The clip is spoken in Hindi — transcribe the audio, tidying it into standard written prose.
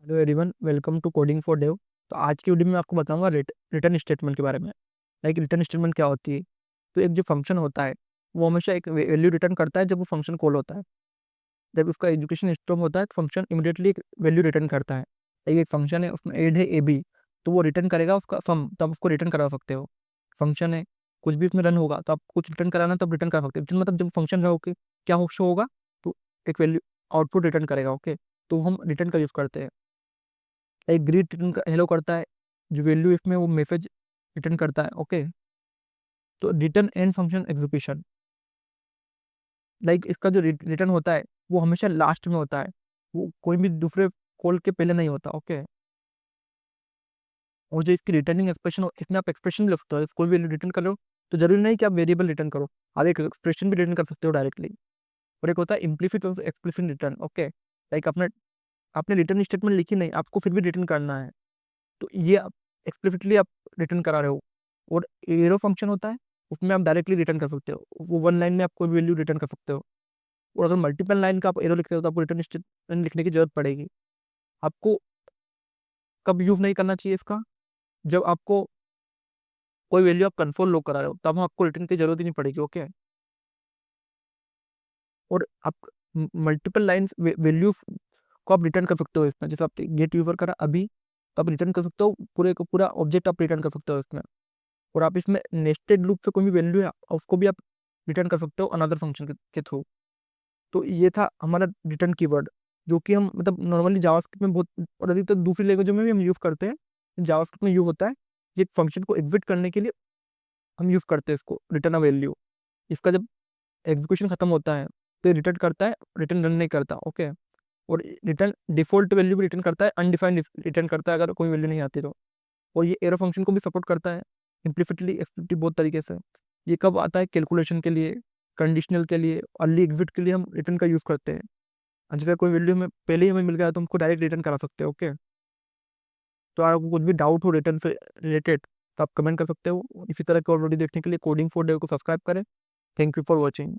Hello everyone, welcome to coding for dev. तो आज की वीडियो में मैं आपको बताऊंगा रिटर्न स्टेटमेंट के बारे में। लाइक रिटर्न स्टेटमेंट क्या होती है। तो एक जो फंक्शन होता है वो हमेशा एक वैल्यू रिटर्न करता है जब वो फंक्शन कॉल होता है। जब उसका एजुकेशन स्ट्रॉन्ग होता है तो फंक्शन इमीडिएटली एक वैल्यू रिटर्न करता है। एक फंक्शन है, उसमें एड है ए बी, तो वो रिटर्न करेगा उसका सम, तब उसको रिटर्न करा सकते हो। फंक्शन है, कुछ भी उसमें रन होगा तो आप कुछ रिटर्न कराना तब रिटर्न करा सकते हो। मतलब जब फंक्शन रन होकर क्या हो शो होगा, तो एक वैल्यू आउटपुट रिटर्न करेगा। ओके, तो हम रिटर्न का यूज़ करते हैं। एक ग्रीट रिटर्न हेलो करता है, जो वैल्यू इसमें वो मैसेज रिटर्न करता है। ओके, तो return and function execution, like इसका जो रिटर्न होता है वो हमेशा लास्ट में होता है, वो कोई भी दूसरे कॉल के पहले नहीं होता। ओके, और जो इसकी रिटर्निंग एक्सप्रेशन इसमें आप एक्सप्रेशन भी लिख सकते हो। कोई वैल्यू रिटर्न कर रहे हो तो जरूरी नहीं कि आप वेरिएबल रिटर्न करो, आप एक एक्सप्रेशन भी रिटर्न कर सकते हो डायरेक्टली। और एक होता है इम्प्लीसिट और एक्सप्लिसिट रिटर्न। ओके, लाइक आपने आपने रिटर्न स्टेटमेंट लिखी नहीं, आपको फिर भी रिटर्न करना है, तो ये आप एक्सप्लिसिटली आप रिटर्न करा रहे हो। और एरो फंक्शन होता है, उसमें आप डायरेक्टली रिटर्न कर सकते हो, वो वन लाइन में आप कोई वैल्यू रिटर्न कर सकते हो। और अगर मल्टीपल लाइन का आप एरो लिखते हो तो आपको रिटर्न स्टेटमेंट लिखने की जरूरत पड़ेगी। आपको कब यूज नहीं करना चाहिए इसका, जब आपको कोई वैल्यू आप कंसोल लो करा रहे हो, तब आपको रिटर्न की जरूरत ही नहीं पड़ेगी। ओके, और आप मल्टीपल लाइन वैल्यू को आप रिटर्न कर सकते हो इसमें। जैसे आप गेट यूजर करा अभी, तो आप रिटर्न कर सकते हो पूरे का पूरा ऑब्जेक्ट आप रिटर्न कर सकते हो इसमें। और आप इसमें नेस्टेड लूप से कोई भी वैल्यू है उसको भी आप रिटर्न कर सकते हो अनदर फंक्शन के थ्रू। तो ये था हमारा रिटर्न कीवर्ड, जो कि हम मतलब नॉर्मली जावास्क्रिप्ट में बहुत, और अधिकतर दूसरी लैंग्वेजों में भी हम यूज़ करते हैं। जावास्क्रिप्ट में यूज होता है, ये फंक्शन को एग्जिट करने के लिए हम यूज़ करते हैं इसको, रिटर्न अ वैल्यू। इसका जब एग्जीक्यूशन खत्म होता है तो रिटर्न करता है, रिटर्न रन नहीं करता। ओके, और रिटर्न डिफॉल्ट वैल्यू भी रिटर्न करता है, अनडिफाइंड रिटर्न करता है अगर कोई वैल्यू नहीं आती तो। और ये एरो फंक्शन को भी सपोर्ट करता है, इम्प्लिसिटली एक्सप्लिसिटली बहुत तरीके से। ये कब आता है, कैलकुलेशन के लिए, कंडीशनल के लिए, अर्ली एग्जिट के लिए हम रिटर्न का यूज़ करते हैं। और जैसे कोई वैल्यू हमें पहले ही हमें मिल गया तो हमको डायरेक्ट रिटर्न करा सकते हैं। ओके, तो आपको कुछ भी डाउट हो रिटर्न से रिलेटेड तो आप कमेंट कर सकते हो। इसी तरह की और वीडियो देखने के लिए कोडिंग फॉर डेव को सब्सक्राइब करें। Thank you for watching.